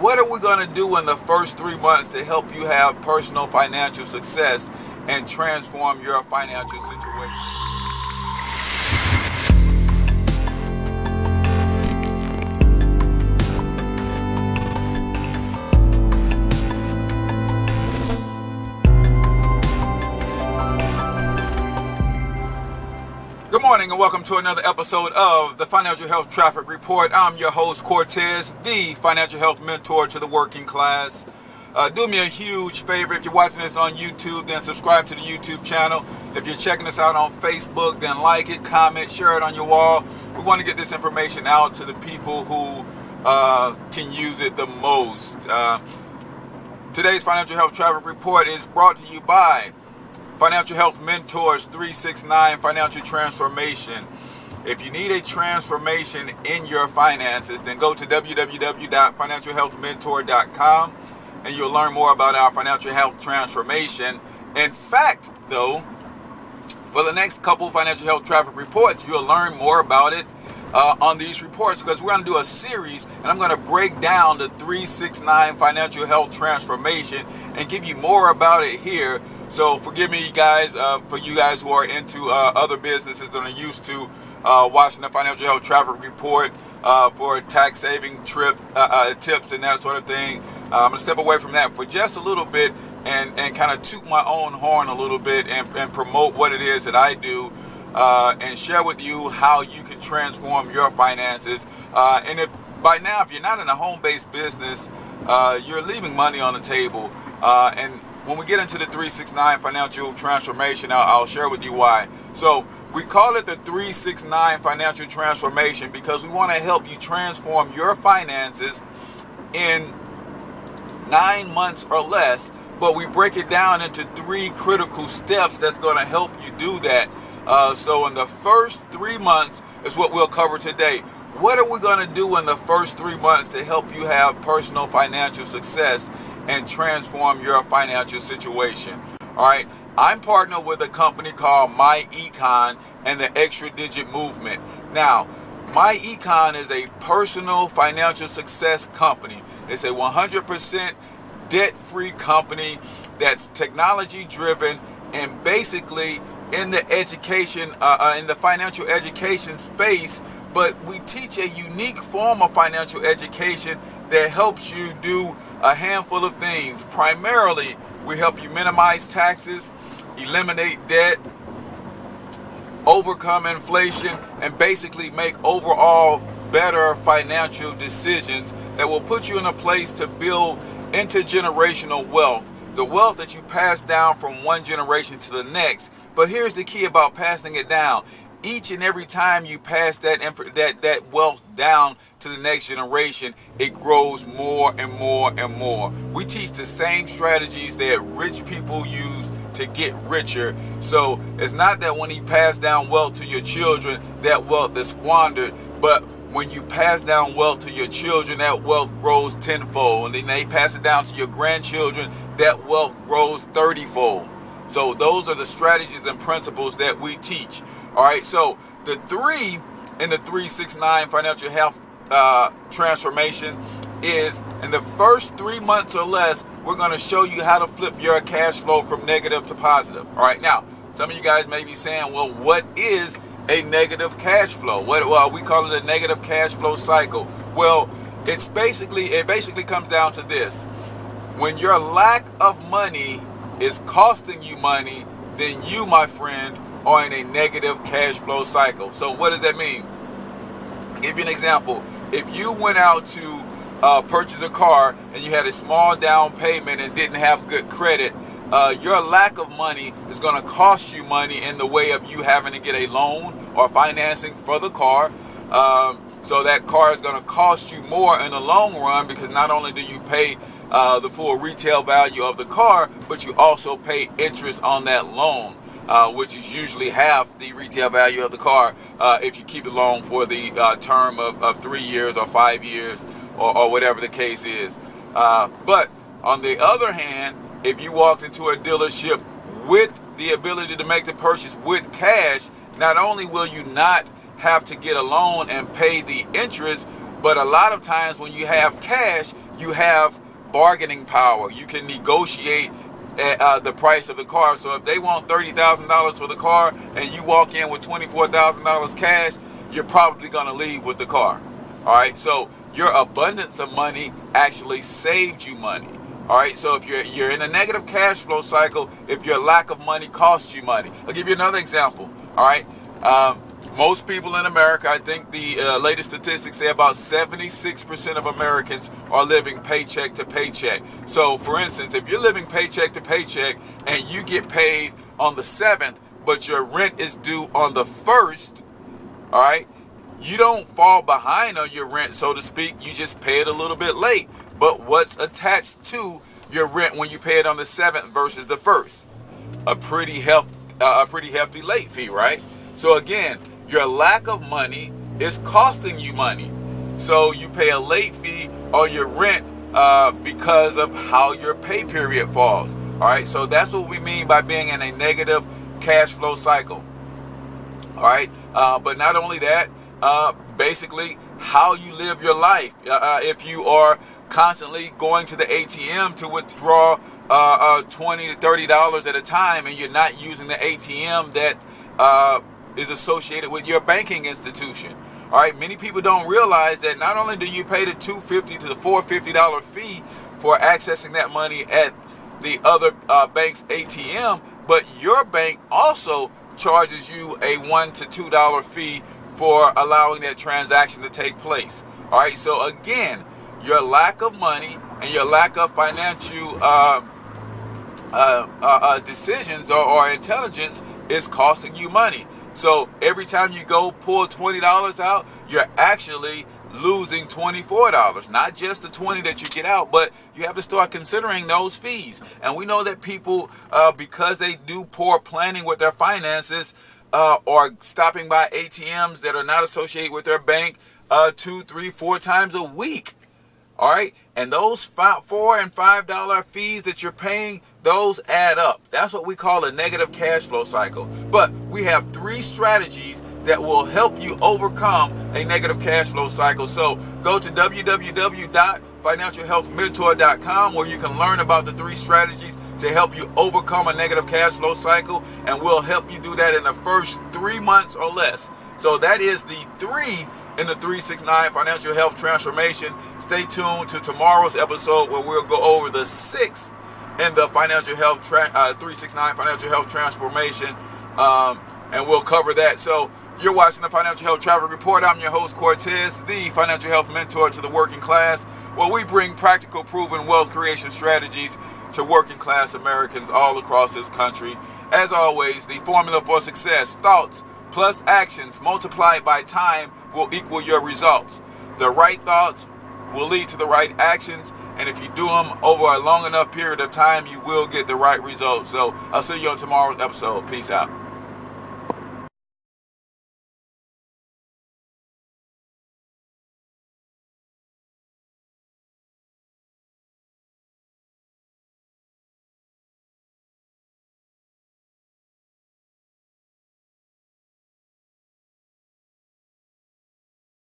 what are we going to do in the first 3 months to help you have personal financial success and transform your financial situation? Good morning and welcome to another episode of the Financial Health Traffic Report. I'm your host, Cortez, the financial health mentor to the working class. Do me a huge favor, if you're watching this on YouTube, then subscribe to the YouTube channel. If you're checking us out on Facebook, then like it, comment, share it on your wall. We want to get this information out to the people who can use it the most. Today's Financial Health Traffic Report is brought to you by Financial Health Mentors 369 Financial Transformation. If you need a transformation in your finances, then go to www.financialhealthmentor.com and you'll learn more about our financial health transformation. In fact, though, for the next couple financial health traffic reports, you'll learn more about it on these reports, because we're going to do a series and I'm going to break down the 369 financial health transformation and give you more about it here. So forgive me, guys, for you guys who are into other businesses and are used to watching the financial health traffic report for tax saving tips and that sort of thing. I'm going to step away from that for just a little bit and kind of toot my own horn a little bit and promote what it is that I do and share with you how you can transform your finances. And if by now, if you're not in a home-based business, you're leaving money on the table. And when we get into the 369 financial transformation, I'll share with you why. So we call it the 369 financial transformation because we want to help you transform your finances in 9 months or less, but we break it down into 3 critical steps that's going to help you do that. So in the first 3 months is what we'll cover today. What are we going to do in the first 3 months to help you have personal financial success and transform your financial situation? All right, I'm partnered with a company called myEcon and the Extra Digit Movement. Now, myEcon is a personal financial success company. It's a 100% debt-free company that's technology-driven and basically in the education, in the financial education space. But we teach a unique form of financial education that helps you do a handful of things. Primarily, we help you minimize taxes, eliminate debt, overcome inflation, and basically make overall better financial decisions that will put you in a place to build intergenerational wealth, the wealth that you pass down from one generation to the next. But here's the key about passing it down. Each and every time you pass that wealth down to the next generation, it grows more and more and more. We teach the same strategies that rich people use to get richer. So it's not that when you pass down wealth to your children, that wealth is squandered, but when you pass down wealth to your children, that wealth grows tenfold. And then they pass it down to your grandchildren, that wealth grows 30-fold. So those are the strategies and principles that we teach. All right, so the 3 in the 369 financial health transformation is in the first 3 months or less, we're going to show you how to flip your cash flow from negative to positive. All right, now, some of you guys may be saying, well, what is a negative cash flow? We call it a negative cash flow cycle. Well, it basically comes down to this. When your lack of money is costing you money, then you, my friend, are in a negative cash flow cycle. So what does that mean? I'll give you an example. If you went out to purchase a car and you had a small down payment and didn't have good credit, your lack of money is going to cost you money in the way of you having to get a loan or financing for the car. So that car is going to cost you more in the long run, because not only do you pay the full retail value of the car, but you also pay interest on that loan, which is usually half the retail value of the car if you keep the loan for the term of 3 years or 5 years or whatever the case is. But on the other hand, if you walked into a dealership with the ability to make the purchase with cash, not only will you not have to get a loan and pay the interest, but a lot of times when you have cash, you have bargaining power. You can negotiate the price of the car. So if they want $30,000 for the car and you walk in with $24,000 cash, you're probably going to leave with the car. All right, so your abundance of money actually saved you money. All right, so if you're in a negative cash flow cycle, if your lack of money costs you money. I'll give you another example. All right, most people in America, I think the latest statistics say about 76% of Americans are living paycheck to paycheck. So for instance, if you're living paycheck to paycheck and you get paid on the 7th, but your rent is due on the 1st, all right, you don't fall behind on your rent, so to speak. You just pay it a little bit late. But what's attached to your rent when you pay it on the 7th versus the 1st? A pretty hefty late fee, right? So again, your lack of money is costing you money. So you pay a late fee on your rent because of how your pay period falls. All right, so that's what we mean by being in a negative cash flow cycle. All right, but not only that, basically how you live your life. If you are constantly going to the ATM to withdraw $20 to $30 at a time, and you're not using the ATM that is associated with your banking institution. All right, many people don't realize that not only do you pay the $250 to the $450 fee for accessing that money at the other bank's ATM, but your bank also charges you a $1 to $2 fee for allowing that transaction to take place. All right, so again, your lack of money and your lack of financial decisions or intelligence is costing you money. So every time you go pull $20 out, you're actually losing $24. Not just the $20 that you get out, but you have to start considering those fees. And we know that people, because they do poor planning with their finances, or stopping by ATMs that are not associated with their bank 2, 3, 4 times a week. All right, and those $4 and $5 fees that you're paying, those add up. That's what we call a negative cash flow cycle. But we have 3 strategies that will help you overcome a negative cash flow cycle. So go to www.financialhealthmentor.com where you can learn about the 3 strategies to help you overcome a negative cash flow cycle, and we'll help you do that in the first 3 months or less. So that is the 3 in the 369 Financial Health Transformation. Stay tuned to tomorrow's episode where we'll go over the 6 in the Financial Health 369 Financial Health Transformation, and we'll cover that. So you're watching the Financial Health Travel Report. I'm your host, Cortez, the financial health mentor to the working class, where we bring practical, proven wealth creation strategies to working class Americans all across this country. As always, the formula for success: thoughts plus actions multiplied by time will equal your results. The right thoughts will lead to the right actions, and if you do them over a long enough period of time, you will get the right results. So I'll see you on tomorrow's episode. Peace out.